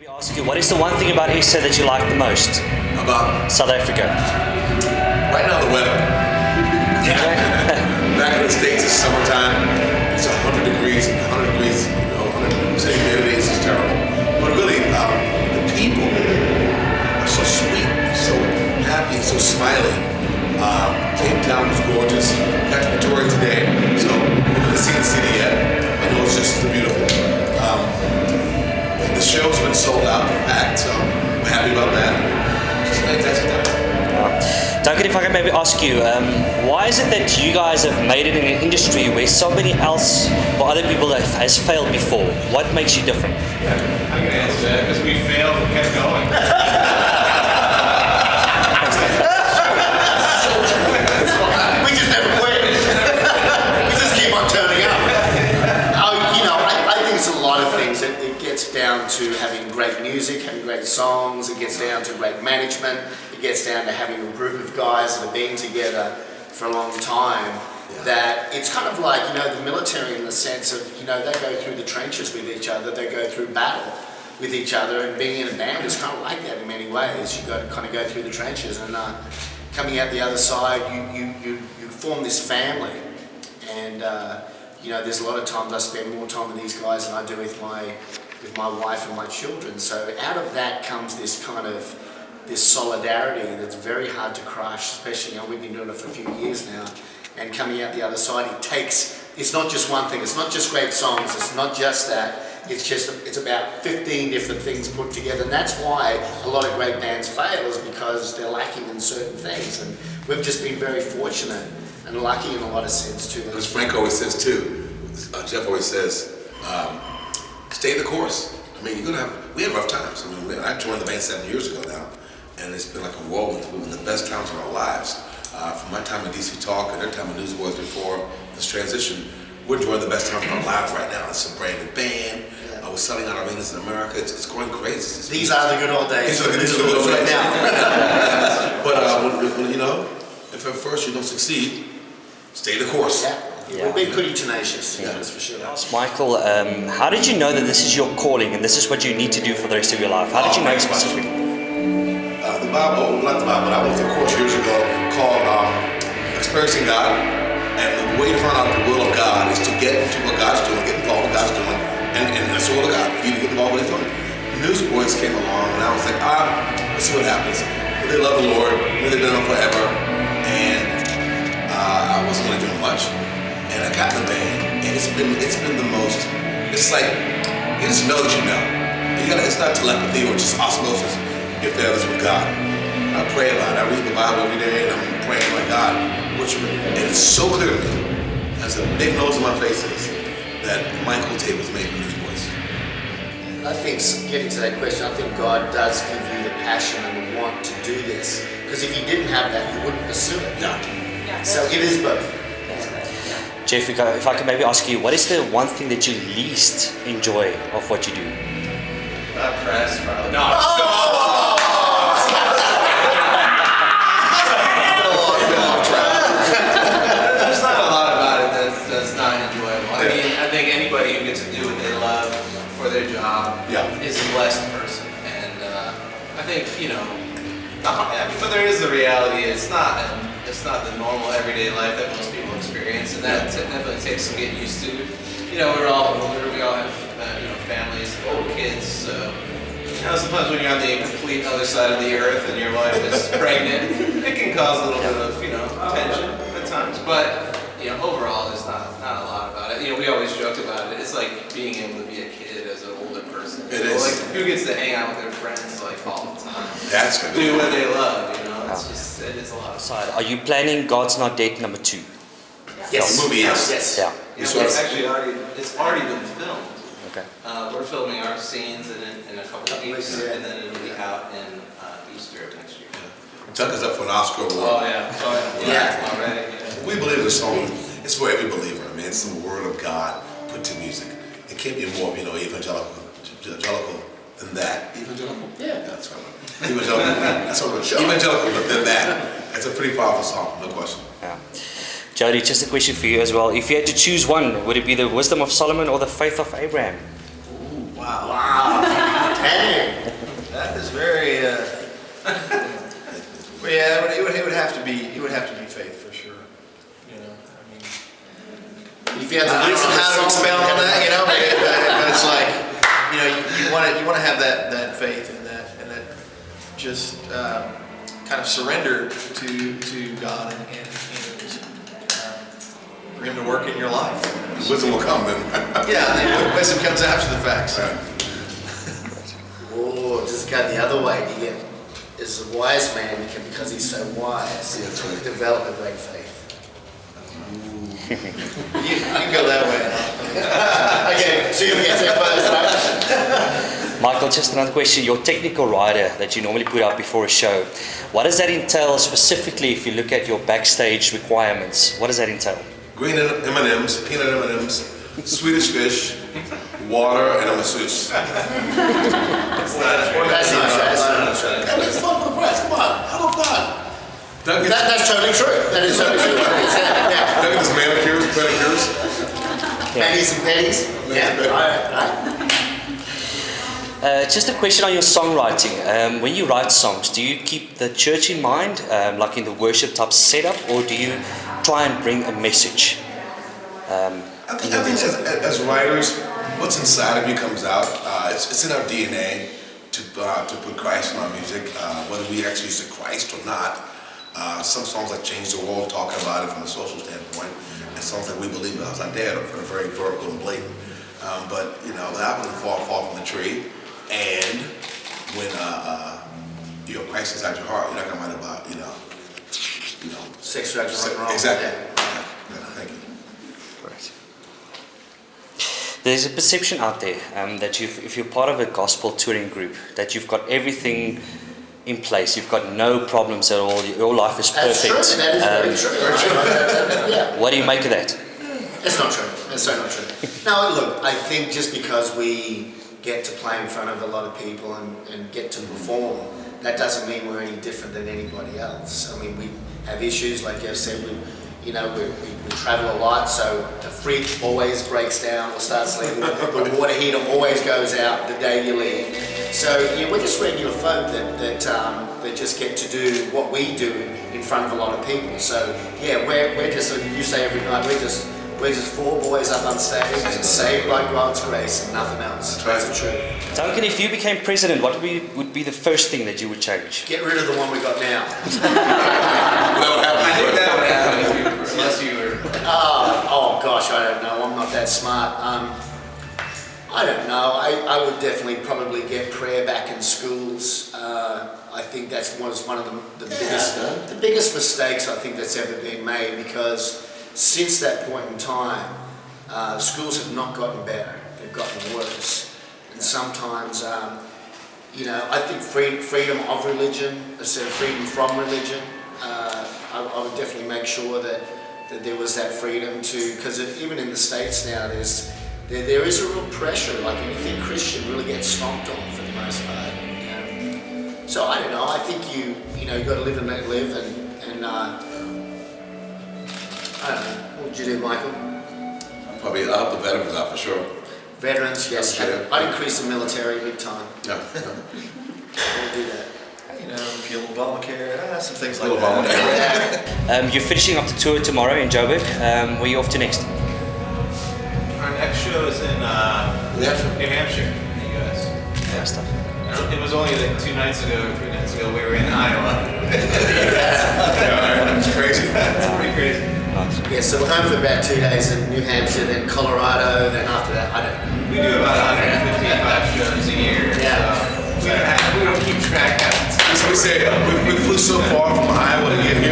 We ask you, what is the one thing about Easter that you like the most? About South Africa. right now, the weather. Back in the States, it's summertime. It's 100 degrees, 100 degrees, 100% humidity. It's just terrible. But really, the people are so sweet, so happy, so smiling. Cape Town was gorgeous. Got to Pretoria today, so we haven't seen the city yet. I know it's just beautiful. The show's been sold out, packed, so we're happy about that. Just fantastic time. Duncan, if I can maybe ask you, why is it that you guys have made it in an industry where somebody else or other people has failed before? What makes you different? I can answer that because we failed and kept going. We just never quit. We just keep on turning up. I think it's a lot of things. It gets down to having great music, having great songs. It gets down to great management. It gets down to having a group of guys that have been together for a long time. That it's kind of like, the military in the sense of, they go through the trenches with each other. They go through battle with each other, and being in a band is kind of like that in many ways. You've got to kind of go through the trenches, and coming out the other side, you form this family. And there's a lot of times I spend more time with these guys than I do with my wife and my children. So out of that comes this kind of this solidarity that's very hard to crush, especially, we've been doing it for a few years now, and coming out the other side, it's not just one thing, it's not just great songs, it's not just that, it's about 15 different things put together, and that's why a lot of great bands fail, is because they're lacking in certain things, and we've just been very fortunate and lucky in a lot of sense too. As Frank always says too, Jeff always says, stay the course. I mean, we had rough times. I joined the band 7 years ago now, and it's been like a whirlwind. We've been the best times of our lives. From my time at DC Talk and their time at Newsboys before this transition, we're enjoying the best time of our lives right now. It's a brand new band. We're selling out arenas in America. It's going crazy. These are the good old days. These are the good old days right now. But if at first you don't succeed, stay the course. We've been pretty tenacious, that's for sure. Michael, how did you know that this is your calling and this is what you need to do for the rest of your life? How did you know specifically? The Bible, not the Bible, but I went to a course years ago called Experiencing God. And the way to find out the will of God is to get into what God's doing, get involved with what God's doing, and that's the will of God. You need to get involved with what He's doing. Newsboys came along, and I was like, let's see what happens. They love the Lord, they've done it forever, and I wasn't really doing much. And I got in the band, and it's been the most. It's like you just know that you know. It's not telepathy or just osmosis. If there is with God, and I pray about it. I read the Bible every day, and I'm praying like God. And it's so clear to me, as a big nose on my face is, that Michael Tate was made for Newsboys. I think, getting to that question, I think God does give you the passion and the want to do this. Because if you didn't have that, you wouldn't pursue it. No. So it is both. Jeff, if I can maybe ask you, what is the one thing that you least enjoy of what you do? Press, probably. No. There's not a lot about it that's not enjoyable. I mean, I think anybody who gets to do what they love for their job is a blessed person. And I think, but there is the reality. It's not the normal everyday life that most people experience, and that definitely takes some getting used to. We're all older. We all have families, old kids. So sometimes when you're on the complete other side of the earth and your wife is pregnant, it can cause a little bit of tension at times. But overall, there's not a lot about it. We always joke about it. It's like being able to be a kid as an older person. It is. Like who gets to hang out with their friends all the time? That's good. Do what they love. It is a lot of fun. Are you planning God's Not Dead number 2? Yes. The movie, yes. Yeah. It's already been filmed. Okay. We're filming our scenes in a couple of weeks, and then it'll be out in Easter of next year. Tuck is up for an Oscar award. Oh yeah. Already. Yeah. We believe the song is for every believer. I mean, it's the word of God put to music. It can't be more, evangelical than that. Evangelical? Yeah. That's right. Evangelical. That's what we're evangelical than that. It's a pretty powerful song, no question. Yeah. Jody, just a question for you as well. If you had to choose one, would it be the wisdom of Solomon or the faith of Abraham? Wow. Dang. That is very. Well, yeah, it would have to be. It would have to be faith for sure. You know, I mean, If you had to I don't know how to expound on that. You know, but it's like, you know, you want to have that faith and that just kind of surrender to God and for Him to work in your life. Wisdom will come then. Yeah, and wisdom comes after the facts. Oh, just go the other way. You get, as a wise man, because he's so wise, develop a great faith. You can go that way. Okay, so you're going to get that first, right? Michael, just another question. Your technical rider that you normally put out before a show, what does that entail specifically if you look at your backstage requirements? What does that entail? Green M&Ms, peanut M&Ms, Swedish fish, water, and a masseuse. That's not true. It's fun for the press. Come on, have fun. That's totally true. That is totally true. Yeah. Doug gets manicures, pedicures. Manis and pennies. Yeah. Right. Just a question on your songwriting. When you write songs, do you keep the church in mind, like in the worship type setup, or do you try and bring a message? I think as writers, what's inside of you comes out. It's in our DNA to put Christ in our music, whether we actually use Christ or not. Some songs like Change the World, talking about it from a social standpoint, and songs that we believe in. Our dad are very vertical and blatant. But you know, the apple doesn't fall from the tree. And when you know Christ inside your heart, you're not gonna write about you know Sex, drugs, rock and roll. Exactly. Yeah. Thank you. Right. There's a perception out there that if you're part of a gospel touring group, that you've got everything in place, you've got no problems at all, your life is perfect. That's true. That is very true. Yeah. What do you make of that? It's not true. It's so not true. No, look, I think just because we get to play in front of a lot of people and get to perform, that doesn't mean we're any different than anybody else. I mean, we have issues, like Jeff said, we travel a lot, so the fridge always breaks down or starts leaking. The water heater always goes out the day you leave. So we're just regular folk that just get to do what we do in front of a lot of people. So yeah, we're just, you say every night, we're just four boys up on stage, just saved by God's grace and nothing else. That's the truth. Duncan, if you became president, what would be the first thing that you would change? Get rid of the one we got now. I think that would happen unless you were. Oh gosh, I don't know. I'm not that smart. I don't know. I would definitely probably get prayer back in schools. I think that was one of the biggest mistakes I think that's ever been made, because since that point in time, schools have not gotten better, they've gotten worse. And sometimes, I think freedom of religion instead of freedom from religion, I would definitely make sure that there was that freedom to, because even in the States now, there is a real pressure, like anything Christian really gets stomped on for the most part. So I don't know, I think you got to live and let live, and I don't know. What would you do, Michael? Probably I'll help the veterans out for sure. Veterans, yes. Sure. I'd increase the military big time. Yeah. We'll do that. Repeal Obamacare, some things like Repeal that. You're finishing up the tour tomorrow in Joburg. Where are you off to next? Our next show is in New Hampshire, in the U.S. Yeah, stuff. It was only like 3 nights ago we were in Iowa. Yeah, it's crazy. It's pretty crazy. Yeah, so we're home for about 2 days in New Hampshire, then Colorado, then after that, I don't know. We do about 155 shows a year. Yeah. So we don't keep track of it. So we say we flew so far from Iowa to get here.